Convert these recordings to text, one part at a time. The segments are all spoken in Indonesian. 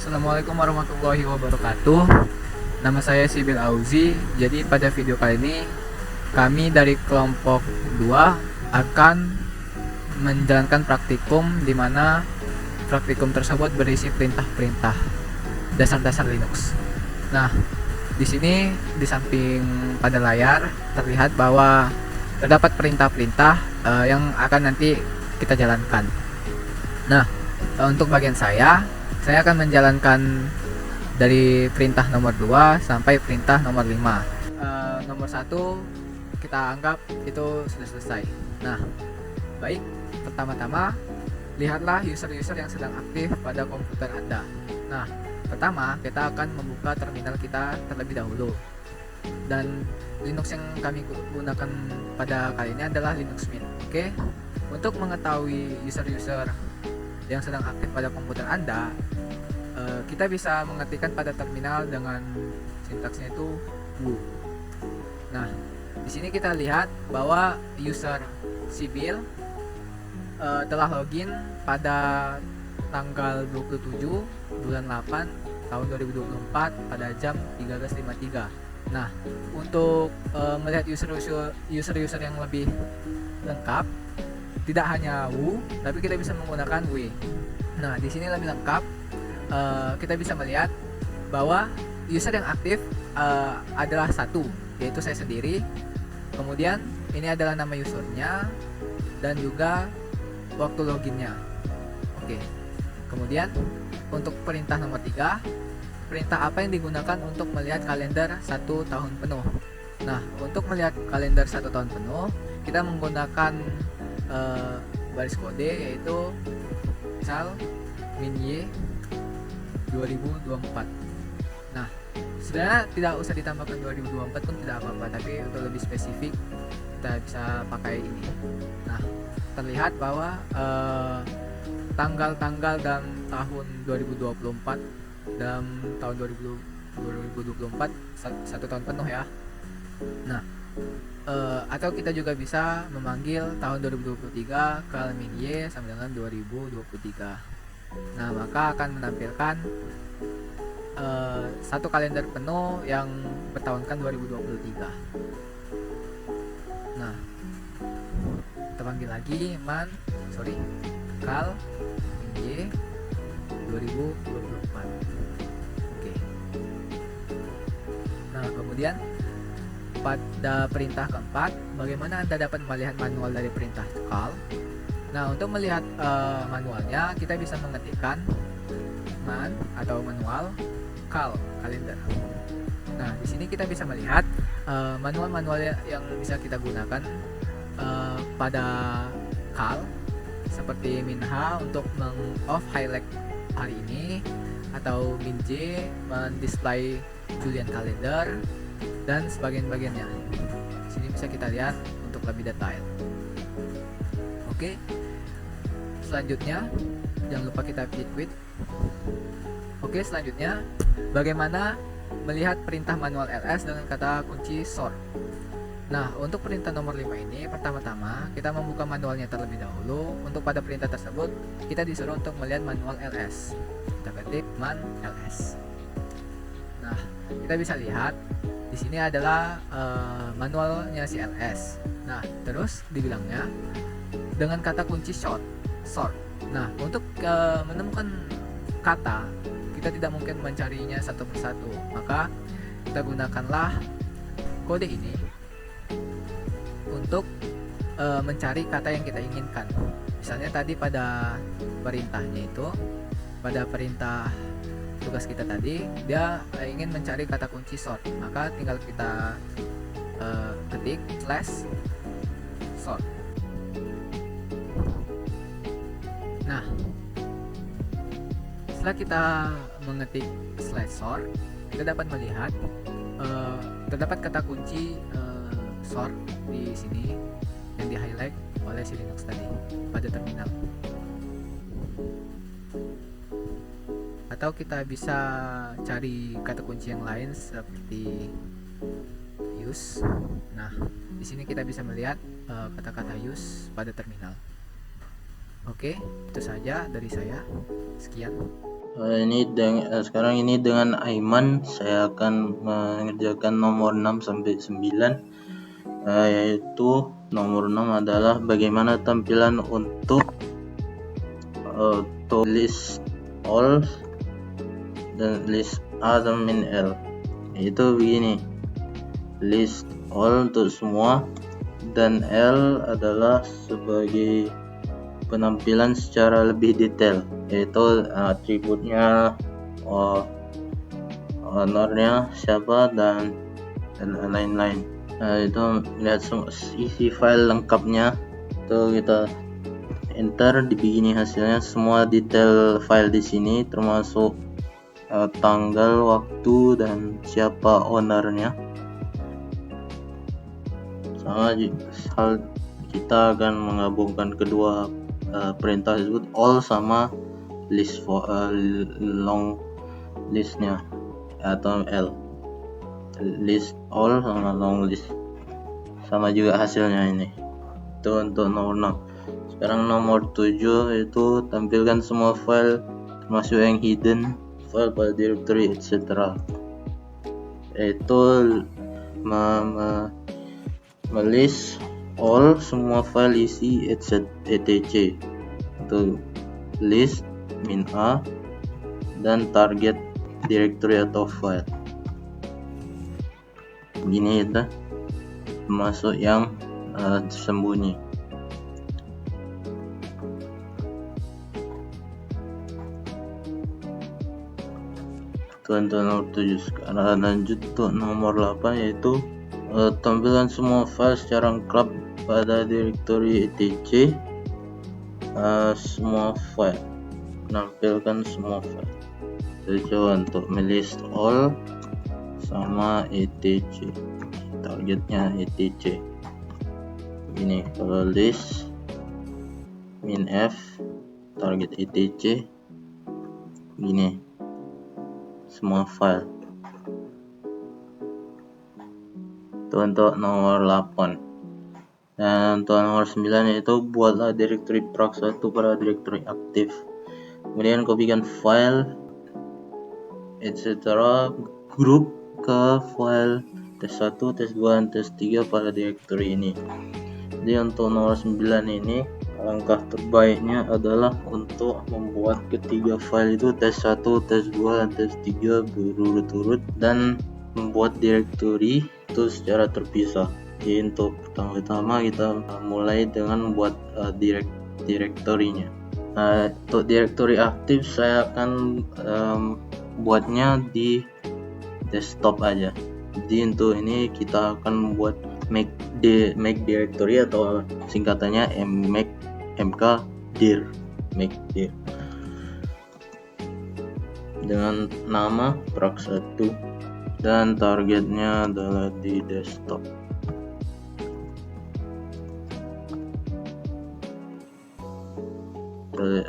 Assalamualaikum warahmatullahi wabarakatuh. Nama saya Sibil Auzi. Jadi pada video kali ini kami dari kelompok 2 akan menjalankan praktikum di mana praktikum tersebut berisi perintah-perintah dasar-dasar Linux. Nah, di sini di samping pada layar terlihat bahwa terdapat perintah-perintah yang akan nanti kita jalankan. Nah, untuk bagian saya akan menjalankan dari perintah nomor 2 sampai perintah nomor 5. Nomor 1 kita anggap itu sudah selesai. Nah, baik, pertama-tama lihatlah user-user yang sedang aktif pada komputer Anda. Nah, pertama kita akan membuka terminal kita terlebih dahulu. Dan Linux yang kami gunakan pada kali ini adalah Linux Mint. Oke. Untuk mengetahui user-user yang sedang aktif pada komputer Anda, kita bisa mengetikkan pada terminal dengan sintaksnya itu who. Nah, di sini kita lihat bahwa user Sibil telah login pada tanggal 27 bulan 8 tahun 2024 pada jam 13.53. Nah, untuk melihat user-user yang lebih lengkap, tidak hanya who, tapi kita bisa menggunakan we. Nah, di sini lebih lengkap, kita bisa melihat bahwa user yang aktif adalah satu, yaitu saya sendiri. Kemudian ini adalah nama usernya dan juga waktu loginnya. Oke. Kemudian untuk perintah nomor 3, perintah apa yang digunakan untuk melihat kalender 1 tahun penuh. Nah, untuk melihat kalender 1 tahun penuh, kita menggunakan baris kode, yaitu misal min-y 2024. Nah, sebenarnya tidak usah ditambahkan 2024 pun tidak apa-apa, tapi untuk lebih spesifik kita bisa pakai ini. Nah, terlihat bahwa tanggal-tanggal dalam tahun 2024 dalam tahun 2024 1 tahun penuh ya. Nah, atau kita juga bisa memanggil tahun 2023 kal min-y sama dengan 2023. Nah, maka akan menampilkan satu kalender penuh yang bertahunkan 2023. Nah, kita panggil lagi kal min-y 2024. Oke. Nah, kemudian pada perintah keempat, bagaimana Anda dapat melihat manual dari perintah kal? Nah, untuk melihat manualnya, kita bisa mengetikkan man atau manual kal kalender. Nah, di sini kita bisa melihat manual-manual yang bisa kita gunakan pada kal, seperti min-h untuk meng-off highlight hari ini, atau min-j mendisplay Julian kalender, dan sebagian-bagiannya. Sini bisa kita lihat untuk lebih detail. Oke. Selanjutnya, jangan lupa kita quit. Oke, selanjutnya bagaimana melihat perintah manual ls dengan kata kunci sort. Nah, untuk perintah nomor 5 ini, pertama-tama kita membuka manualnya terlebih dahulu. Untuk pada perintah tersebut, kita disuruh untuk melihat manual ls. Kita ketik man ls. Nah, kita bisa lihat di sini adalah manualnya si ls. Nah, terus dibilangnya dengan kata kunci sort. Nah, untuk menemukan kata, kita tidak mungkin mencarinya satu persatu. Maka kita gunakanlah kode ini untuk mencari kata yang kita inginkan. Misalnya tadi pada perintahnya itu, pada perintah tugas kita tadi, dia ingin mencari kata kunci sort, maka tinggal kita ketik /sort. Nah, setelah kita mengetik /sort, kita dapat melihat terdapat kata kunci sort di sini yang di highlight oleh si Linux tadi pada terminal. Atau kita bisa cari kata kunci yang lain seperti use. Nah, di sini kita bisa melihat kata-kata use pada terminal. Oke, itu saja dari saya. Sekian. Sekarang ini dengan Aiman saya akan mengerjakan nomor 6 sampai 9, yaitu nomor 6 adalah bagaimana tampilan untuk to list all dan list A dan min L. Itu begini, list all untuk semua dan L adalah sebagai penampilan secara lebih detail, yaitu atributnya, ownernya siapa, dan lain-lain. Itu lihat isi file lengkapnya, itu kita enter, di begini hasilnya. Semua detail file di sini termasuk tanggal, waktu, dan siapa ownernya. Sama hal, kita akan menggabungkan kedua perintah tersebut, all sama list long listnya atau L. List all sama long list, sama juga hasilnya ini. Itu untuk nomor 6. Sekarang nomor 7 itu tampilkan semua file termasuk yang hidden file pada directory etc. Itu melist all semua file isi etc. Itu list min A dan target directory atau file. Begini ya, termasuk yang tersembunyi. Itu untuk nomor 7. Sekarang lanjut untuk nomor 8, yaitu tampilan semua file secara lengkap pada directory etc. Semua file, menampilkan semua file. Saya coba untuk melist all sama etc. Targetnya etc. Ini kalau list min F target etc. Gini semua file. Itu untuk nomor 8. Dan untuk nomor 9 yaitu buatlah directory proc1 pada directory aktif, kemudian kopikan file etc. grup ke file test1, test2, dan test3 pada directory ini. Jadi untuk nomor 9 ini, langkah terbaiknya adalah untuk membuat ketiga file itu test1, test2, dan test3 berurut-urut, dan membuat directory itu secara terpisah. Jadi untuk pertama-tama kita mulai dengan membuat directory-nya. Untuk directory aktif saya akan buatnya di desktop aja. Jadi untuk ini kita akan membuat make directory atau singkatannya mkdir, make dir, dengan nama proc1 dan targetnya adalah di desktop.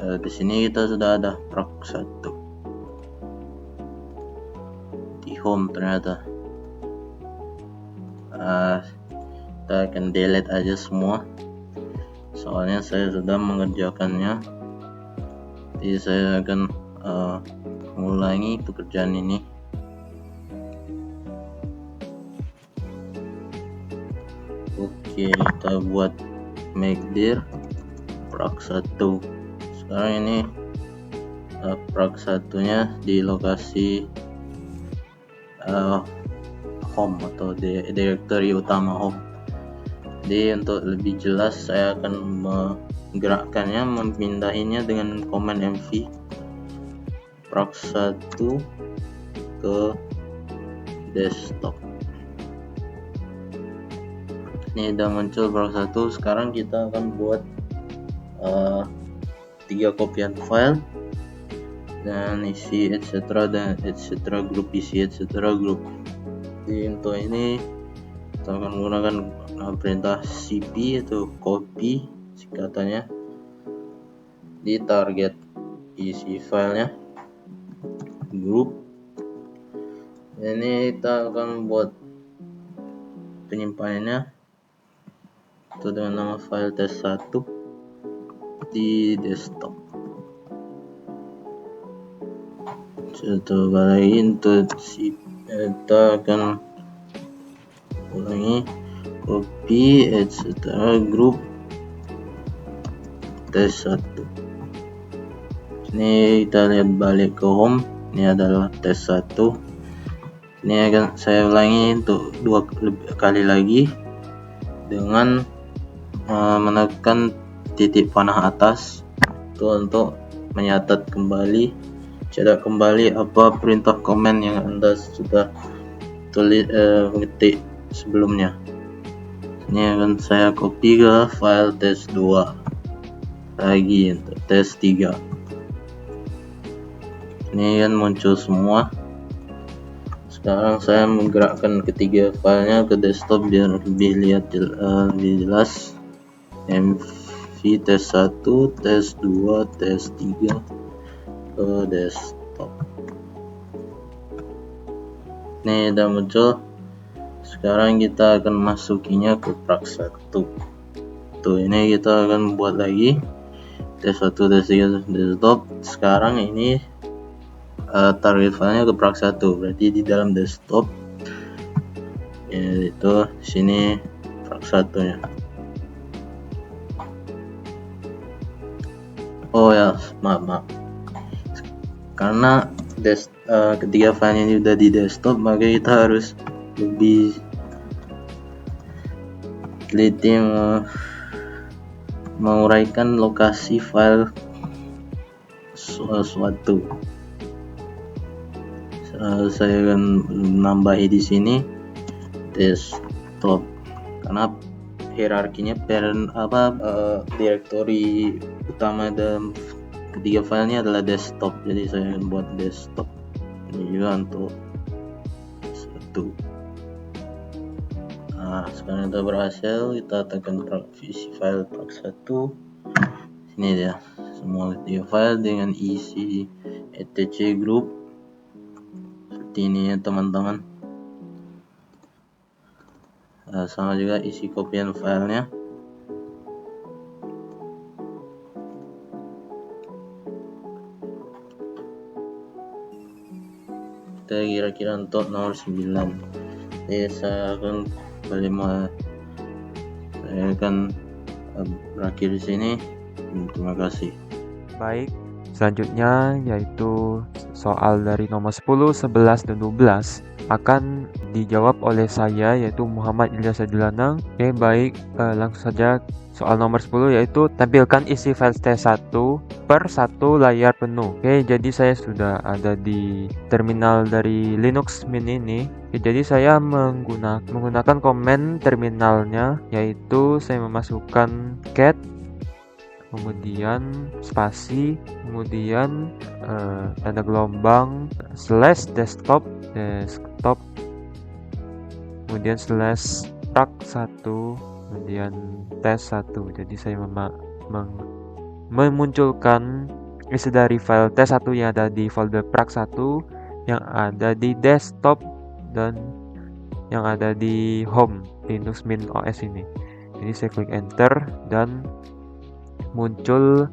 Di sini kita sudah ada proc1 di home ternyata. Kita akan delete aja semua, soalnya saya sudah mengerjakannya. Jadi saya akan mengulangi pekerjaan ini. Oke, kita buat make dir proc1. Sekarang ini proc1 nya di lokasi home atau directory utama home. Jadi untuk lebih jelas saya akan menggerakkannya, memindahinnya dengan command mv proc1 ke desktop. Ini udah muncul proc1. Sekarang kita akan buat 3 kopian file dan isi etc. dan etc. grup isi etc. grup. Jadi untuk ini kita akan menggunakan perintah cp atau copy singkatannya di target isi filenya grup. Ini kita akan buat penyimpanannya itu dengan nama file test1 di desktop. coba lagi untuk kita akan ulangi, copy etc group tes 1. Ini kita lihat balik ke home, ini adalah tes 1. Ini akan saya ulangi untuk 2 kali lagi dengan menekan titik panah atas itu untuk mencatat kembali, cetak kembali apa perintah komen yang Anda sudah tulis mengetik sebelumnya. Ini akan saya copy ke file tes 2 lagi untuk tes 3. Ini kan muncul semua. Sekarang saya menggerakkan ketiga filenya ke desktop biar lebih jelas. MV tes 1, tes 2, tes 3 ke desktop. Ini udah muncul. Sekarang kita akan masukinya ke Prax 1. Tuh, ini kita akan buat lagi tes 1, tes 3, desktop. Sekarang ini target filenya ke Prax 1, berarti di dalam desktop yaitu sini Prax 1 nya. Oh ya, maaf. Karena ketiga file ini udah di desktop, maka kita harus lebih teliti menguraikan lokasi file suatu. Saya akan menambahi di sini desktop karena hierarkinya direktori utama dalam ketiga filenya adalah desktop, jadi saya akan buat desktop ini juga untuk 1. Nah, sekarang kita berhasil, kita tekan visi file Prax 1. Sini dia semua ketiga file dengan isi etc group seperti ini ya teman-teman. Sama juga isi kopian filenya. Kita kira-kira untuk nomor 9. Jadi saya akan berakhir di sini. Terima kasih. Baik, selanjutnya yaitu soal dari nomor 10, 11, dan 12 akan dijawab oleh saya yaitu Muhammad Ilyas Adilanang. Oke, baik, langsung saja soal nomor 10 yaitu tampilkan isi file tes1 per 1 layar penuh. Oke, jadi saya sudah ada di terminal dari Linux Mint ini. Oke, jadi saya menggunakan komen terminalnya yaitu saya memasukkan cat kemudian spasi, kemudian tanda gelombang, /desktop, kemudian /prax1, kemudian tes1. Jadi saya memunculkan isi dari file tes1 yang ada di folder prax1, yang ada di desktop, dan yang ada di home Linux Mint OS ini. Jadi saya klik enter dan muncul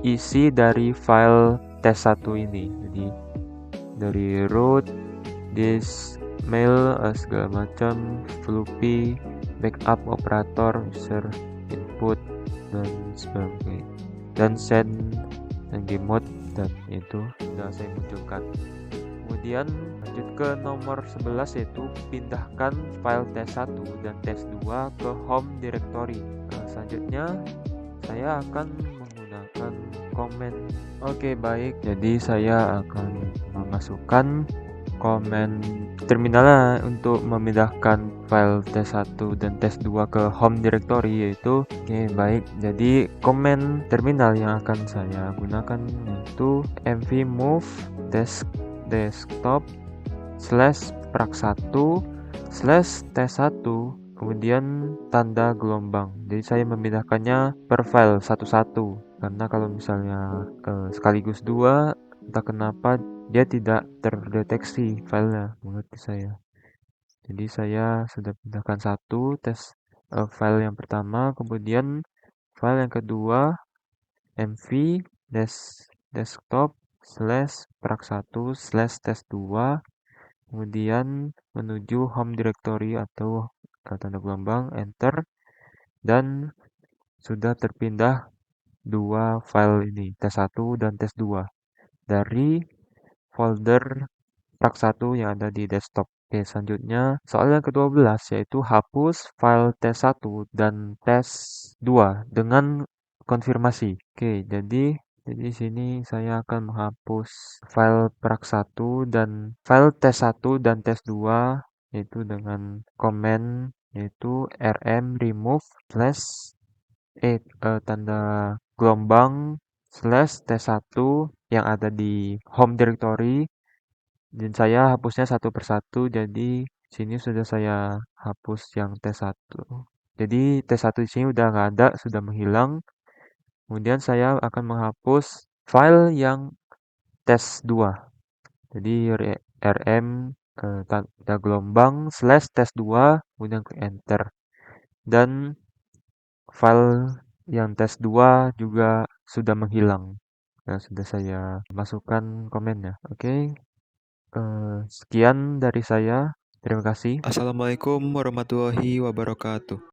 isi dari file tes1 ini. Jadi dari root, disk, mail, segala macam, floppy, backup, operator, user, input, dan sebagainya, dan send, dan game mode, dan itu sudah saya munculkan. Kemudian lanjut ke nomor 11 yaitu pindahkan file tes1 dan tes2 ke home directory. Selanjutnya saya akan menggunakan komen. Oke, baik, jadi saya akan memasukkan komen terminalnya untuk memindahkan file tes1 dan tes2 ke home directory yaitu baik, jadi komen terminal yang akan saya gunakan yaitu mv-move desktop /prax1 /tes1 kemudian tanda gelombang. Jadi saya memindahkannya per file satu-satu karena kalau misalnya sekaligus 2, entah kenapa dia tidak terdeteksi filenya menurut saya. Jadi saya sudah pindahkan satu file yang pertama, kemudian file yang kedua mv desktop slash prak1 slash tes2, kemudian menuju home directory atau tanda gelombang, enter, dan sudah terpindah dua file ini, tes1 dan tes2, dari folder prak1 yang ada di desktop. Oke, selanjutnya soal yang ke-12, yaitu hapus file tes1 dan tes2 dengan konfirmasi. Oke, jadi di sini saya akan menghapus file prak1 dan file tes1 dan tes2 yaitu dengan komen yaitu rm remove slash tanda gelombang slash tes1 yang ada di home directory, dan saya hapusnya satu persatu. Jadi sini sudah saya hapus yang tes1. Jadi tes1 di sini udah nggak ada, sudah menghilang. Kemudian saya akan menghapus file yang tes2. Jadi rm tanda gelombang slash tes2, kemudian klik enter. Dan file yang tes2 juga sudah menghilang. Nah, sudah saya masukkan komennya. Oke. Sekian dari saya. Terima kasih. Assalamualaikum warahmatullahi wabarakatuh.